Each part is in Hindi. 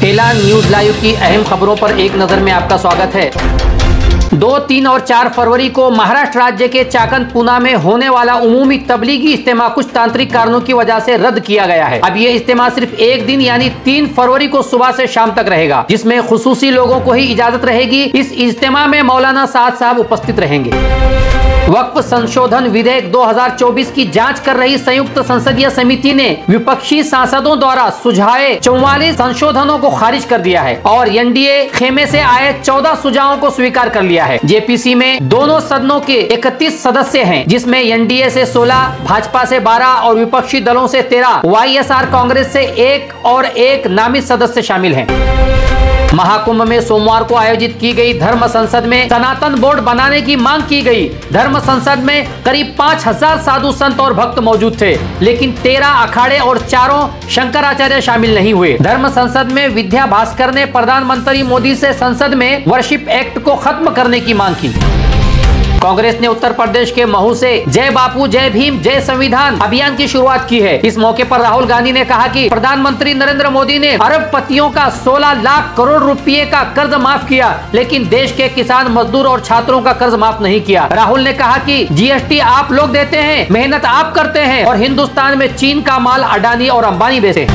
एलान न्यूज लाइव की अहम खबरों पर एक नजर में आपका स्वागत है। 2, 3 और 4 फरवरी को महाराष्ट्र राज्य के चाकंद पूना में होने वाला उमूमी तबलीगी इज्तिमा कुछ तांत्रिक कारणों की वजह से रद्द किया गया है। अब ये इज्तिमा सिर्फ एक दिन यानी 3 फरवरी को सुबह से शाम तक रहेगा, जिसमें खुसूसी लोगों को ही इजाजत रहेगी। इस इज्तिमा में मौलाना साद साहब उपस्थित रहेंगे। वक्फ संशोधन विधेयक 2024 की जांच कर रही संयुक्त संसदीय समिति ने विपक्षी सांसदों द्वारा सुझाए 44 संशोधनों को खारिज कर दिया है और एनडीए खेमे से आए 14 सुझावों को स्वीकार कर लिया है। जेपीसी में दोनों सदनों के 31 सदस्य हैं, जिसमें एनडीए से 16, भाजपा से 12 और विपक्षी दलों से 13, वाईएसआर कांग्रेस से 1 और 1 नामित सदस्य शामिल हैं। महाकुंभ में सोमवार को आयोजित की गई धर्म संसद में सनातन बोर्ड बनाने की मांग की गई। धर्म संसद में करीब 5000 साधु संत और भक्त मौजूद थे, लेकिन 13 अखाड़े और 4 शंकराचार्य शामिल नहीं हुए। धर्म संसद में विद्या भास्कर ने प्रधानमंत्री मोदी से संसद में वर्शिप एक्ट को खत्म करने की मांग की। कांग्रेस ने उत्तर प्रदेश के महू से जय बापू जय भीम जय संविधान अभियान की शुरुआत की है। इस मौके पर राहुल गांधी ने कहा कि प्रधानमंत्री नरेंद्र मोदी ने अरबपतियों का 16 लाख करोड़ रुपए का कर्ज माफ किया, लेकिन देश के किसान, मजदूर और छात्रों का कर्ज माफ नहीं किया। राहुल ने कहा कि जीएसटी आप लोग देते हैं, मेहनत आप करते हैं और हिंदुस्तान में चीन का माल अडानी और अंबानी बेचे।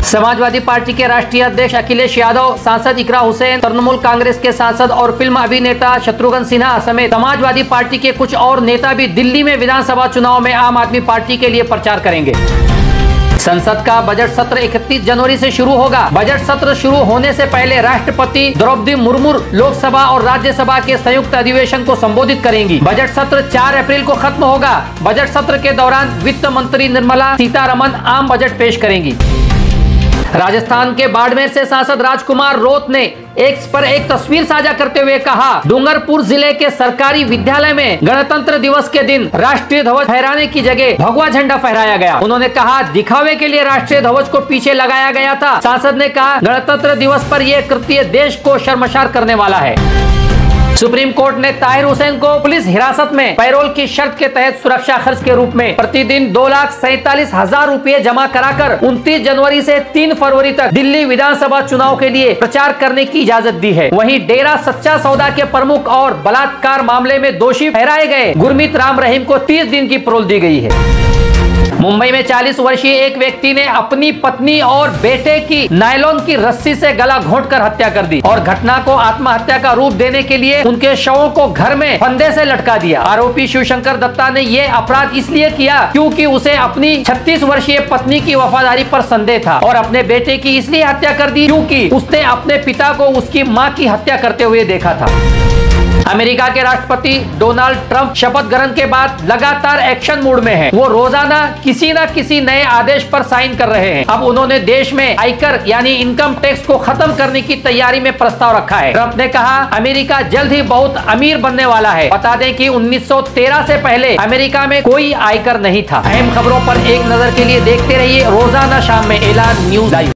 समाजवादी पार्टी के राष्ट्रीय अध्यक्ष अखिलेश यादव, सांसद इकरा हुसैन, तृणमूल कांग्रेस के सांसद और फिल्म अभिनेता शत्रुघ्न सिन्हा समेत समाजवादी पार्टी के कुछ और नेता भी दिल्ली में विधानसभा चुनाव में आम आदमी पार्टी के लिए प्रचार करेंगे। संसद का बजट सत्र 31 जनवरी से शुरू होगा। बजट सत्र शुरू होने से पहले राष्ट्रपति द्रौपदी मुर्मू लोकसभा और राज्यसभा के संयुक्त अधिवेशन को संबोधित करेंगी। बजट सत्र 4 अप्रैल को खत्म होगा। बजट सत्र के दौरान वित्त मंत्री निर्मला सीतारमण आम बजट पेश करेंगी। राजस्थान के बाड़मेर से सांसद राजकुमार रोत ने एक्स पर एक तस्वीर साझा करते हुए कहा, डूंगरपुर जिले के सरकारी विद्यालय में गणतंत्र दिवस के दिन राष्ट्रीय ध्वज फहराने की जगह भगवा झंडा फहराया गया। उन्होंने कहा, दिखावे के लिए राष्ट्रीय ध्वज को पीछे लगाया गया था। सांसद ने कहा, गणतंत्र दिवस पर यह कृत्य देश को शर्मसार करने वाला है। सुप्रीम कोर्ट ने ताहिर हुसैन को पुलिस हिरासत में पैरोल की शर्त के तहत सुरक्षा खर्च के रूप में प्रतिदिन 2,47,000 रुपए जमा कराकर 29 जनवरी से 3 फरवरी तक दिल्ली विधानसभा चुनाव के लिए प्रचार करने की इजाजत दी है। वहीं डेरा सच्चा सौदा के प्रमुख और बलात्कार मामले में दोषी ठहराए गए गुरमीत राम रहीम को 30 दिन की पैरोल दी गई है। मुंबई में 40 वर्षीय एक व्यक्ति ने अपनी पत्नी और बेटे की नायलॉन की रस्सी से गला घोंटकर हत्या कर दी और घटना को आत्महत्या का रूप देने के लिए उनके शवों को घर में फंदे से लटका दिया। आरोपी शिवशंकर दत्ता ने यह अपराध इसलिए किया क्योंकि उसे अपनी 36 वर्षीय पत्नी की वफादारी पर संदेह था और अपने बेटे की इसलिए हत्या कर दी क्योंकि उसने अपने पिता को उसकी मां की हत्या करते हुए देखा था। अमेरिका के राष्ट्रपति डोनाल्ड ट्रंप शपथ ग्रहण के बाद लगातार एक्शन मूड में हैं। वो रोजाना किसी न किसी नए आदेश पर साइन कर रहे हैं। अब उन्होंने देश में आयकर यानी इनकम टैक्स को खत्म करने की तैयारी में प्रस्ताव रखा है। ट्रंप ने कहा, अमेरिका जल्द ही बहुत अमीर बनने वाला है। बता दें कि 1913 से पहले अमेरिका में कोई आयकर नहीं था। अहम खबरों पर एक नजर के लिए देखते रहिए रोजाना शाम में एलान न्यूज लाइव।